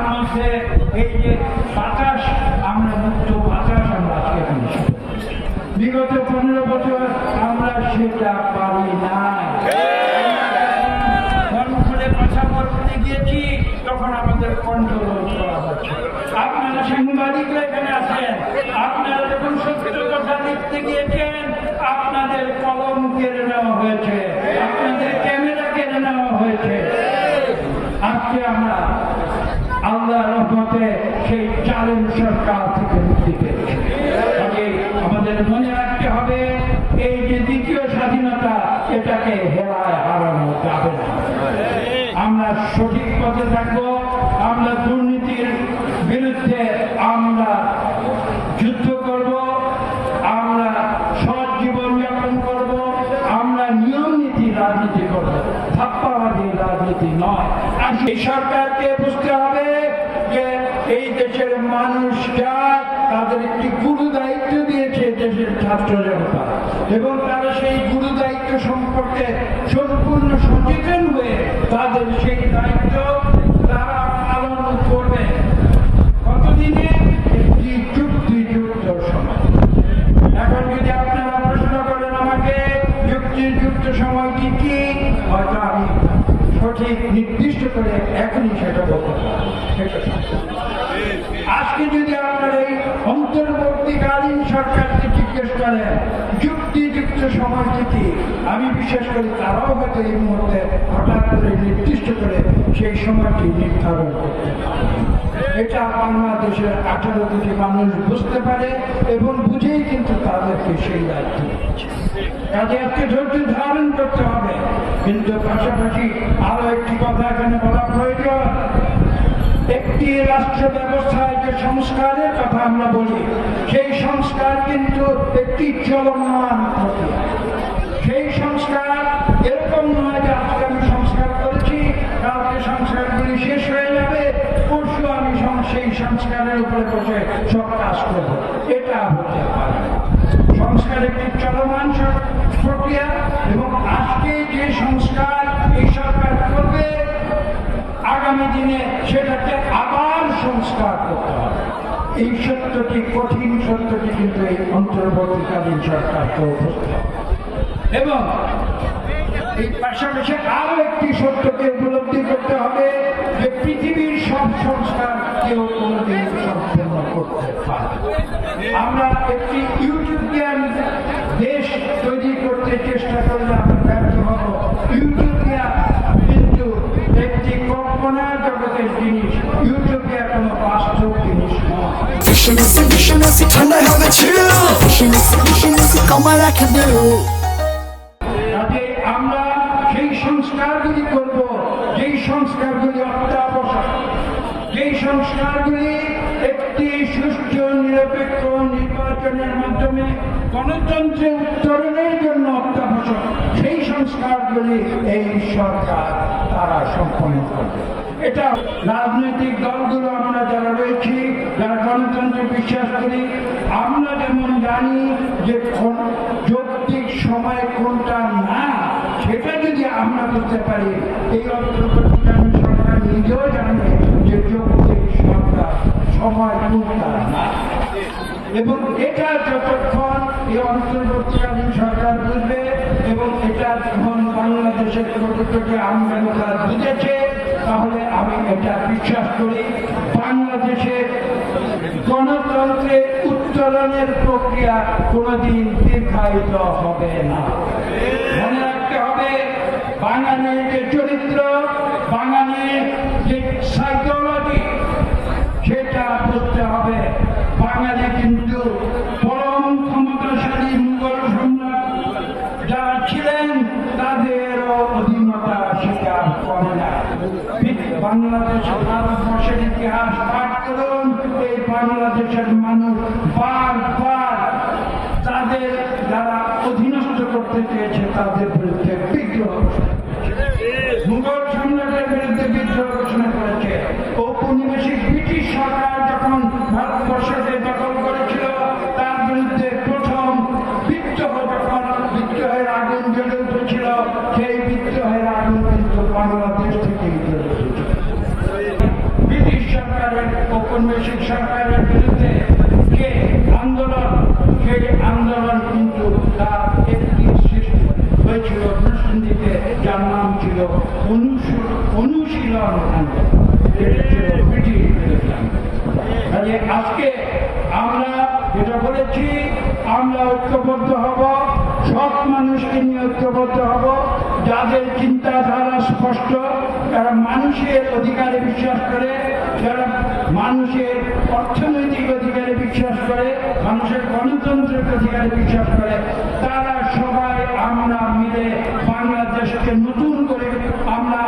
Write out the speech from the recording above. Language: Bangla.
তার মধ্যে এই যে বাতাস, আমরা মুক্ত বাতাস আমরা আজকে পেয়েছি। বিগত 15 বছর আমরা সেটা পারি না। খুলে কথা বলতে গিয়েছি, তখন আমাদের কন্ট্রোল করা হচ্ছে। আপনারা সাংবাদিকরা এখানে আছেন, আপনারা যখন সত্য কথা লিখতে গিয়েছেন, আপনাদের কলম কেড়ে নেওয়া হয়েছে, আপনাদের ক্যামেরা কেড়ে নেওয়া হয়েছে। আজকে আমরা আল্লাহ রহমতে সেই জালেম সরকার থেকে মুক্তি পেয়েছি। আমাদের মনে রাখতে হবে, এই যে দ্বিতীয় স্বাধীনতা, এটাকে হেলায় হারানো যাবে না। আমরা সঠিক পথে থাকবো, আমরা দুর্নীতির বিরুদ্ধে আমরা যুদ্ধ করব, আমরা সৎ জীবন যাপন করব, আমরা নিয়ম নীতি রাজনীতি করব, ধাপ্পাবাদী রাজনীতি নয়। আর এই সরকারকে বুঝতে হবে যে এই দেশের মানুষরা তাদের একটি গুরু দায়িত্ব দিয়েছে দেশের ছাত্র জনতা, এবং তারা সেই গুরু দায়িত্ব সম্পর্কে সম্পূর্ণ সচেতন হয়ে তাদের সেই দায়িত্ব তারা পালন করবে। কতদিনে? একটি যুক্তিযুক্ত সময়। এখন যদি আপনারা প্রশ্ন করেন আমাকে যুক্তিযুক্ত সময়টি কি, হয়তো আমি সঠিক নির্দিষ্ট করে এখনই সেটা বলতে পারি। আজকে যদি আপনার এই অন্তর্বর্তীকালীন সরকারকে জিজ্ঞেস করেন যুক্তিযুক্ত সময়টি কি, আমি বিশ্বাস করি তারাও হয়তো এই মুহূর্তে হঠাৎ করে নির্দিষ্ট করে সেই সময়টি নির্ধারণ করতে পারে। এটা বাংলাদেশের 18 কোটি মানুষ বুঝতে পারে এবং বুঝেই কিন্তু তাদেরকে সেই দায়িত্ব দিচ্ছে। কাজে আজকে ধৈর্য ধারণ করতে হবে। কিন্তু পাশাপাশি আরো একটি কথা এখানে বলা প্রয়োজন। একটি রাষ্ট্র ব্যবস্থায় যে সংস্কারের কথা আমরা বলি, সেই সংস্কার কিন্তু একটি চলমান প্রক্রিয়া। সেই সংস্কার এরকম নয় যে আজকে আমি সংস্কার করেছি, কালকে সংস্কারগুলি শেষ হয়ে যাবে, পরশু আমি সেই সংস্কারের উপরে বসে সব কাজ করবো। এটা হতে পারে না। সংস্কার একটি চলমান প্রক্রিয়া, এবং আজকে যে সংস্কার এই সরকার করবে, আগামী দিনে সেটাকে আবার সংস্কার করতে হবে। এই সত্যটি, কঠিন সত্যটি কিন্তু এই অন্তর্বর্তীকালীন সরকারকে বুঝতে হবে। এবং এই পাশাপাশি আরো একটি সত্যকে উপলব্ধি করতে হবে যে পৃথিবীর সব সংস্কার কেউ কোনোদিন সম্পূর্ণ করতে পারে। আমরা একটি ইউটোপিয়ান দেশ তৈরি করতে চেষ্টা করলে আমরা ব্যর্থ হব। ইউটোপিয়া কিন্তু একটি কল্পনার জগতের জিনিস, ইউটোপিয়া কোনো বাস্তব জিনিস নয়। আমরা সেই সংস্কারগুলি করব, যেই সংস্কারগুলি অত্যাবশ্যক, যেই সংস্কারগুলি একটি সুষ্ঠু নিরপেক্ষ নির্বাচনের মাধ্যমে গণতন্ত্রে উত্তরণের জন্য অত্যাবশ্যক, সেই সংস্কারগুলি এই সরকার তারা সম্পন্ন করবে। এটা রাজনৈতিক দলগুলো আমরা যারা রয়েছি, যারা গণতন্ত্রে বিশ্বাস করি, আমরা যেমন জানি যে যৌক্তিক সময় কোনটা না, সেটা যদি আমরা বুঝতে পারি, এই অন্তর্বর্তীকালীন সরকার নিজেও জানে যে যৌক্তিক সরকার সময় কোনটা না। এবং এটা যতক্ষণ এই অন্তর্বর্তীকালীন সরকার বুঝবে, এবং এটা যখন বাংলাদেশের প্রকৃতকে আমদানিটা বুঝেছে, তাহলে আমি এটা বিশ্বাস করি বাংলাদেশের গণতন্ত্রের উত্তরণের প্রক্রিয়া কোনোদিন দীর্ঘায়িত হবে না। মনে রাখতে হবে, বাঙালির যে চরিত্র, বাঙালির যে সাইকোলজি, সেটা বুঝতে হবে। বাঙালি কিন্তু পরম ক্ষমতাশালী মুঘল সম্রাট যারা ছিলেন, তাদেরও অধীনতা স্বীকার করে না। বাংলাদেশের, ভারতবর্ষের ইতিহাস পাঠ করুন, এই বাংলাদেশের মানুষ বারবার তাদের যারা অধীনস্থ করতে চেয়েছে তাদের বিরুদ্ধে বিদ্রোহ, মুঘল সম্রাটের বিরুদ্ধে বিদ্রোহ ঘোষণা করেছে। ঔপনিবেশিক ব্রিটিশ সরকার যখন ভারতবর্ষকে দখল করেছিল, তার বিরুদ্ধে প্রথম বিদ্রোহ, যখন বিদ্রোহের আগুন জ্বলে উঠেছিল, সেই বিদ্রোহের আগুন কিন্তু বাংলাদেশ থেকেই জ্বলে উঠেছিল। ব্রিটিশ সরকার সরকারের বিরুদ্ধে যে আন্দোলন, সেই আন্দোলন কিন্তু তার একটি সৃষ্টি হয়েছিল নরসিংদীতে, যার নাম ছিল অনুশীলন আন্দোলন। এটা ছিল ব্রিটিশ বিরোধী আন্দোলন। আজকে আমরা যেটা বলেছি, আমরা ঐক্যবদ্ধ হব, সব মানুষকে নিয়ে ঐক্যবদ্ধ হব, যাদের চিন্তাধারা স্পষ্ট, যারা মানুষের অধিকারে বিশ্বাস করে, যারা মানুষের অর্থনৈতিক অধিকারে বিশ্বাস করে, মানুষের গণতন্ত্রের অধিকারে বিশ্বাস করে, তারা সবাই আমরা মিলে বাংলাদেশকে নতুন করে আমরা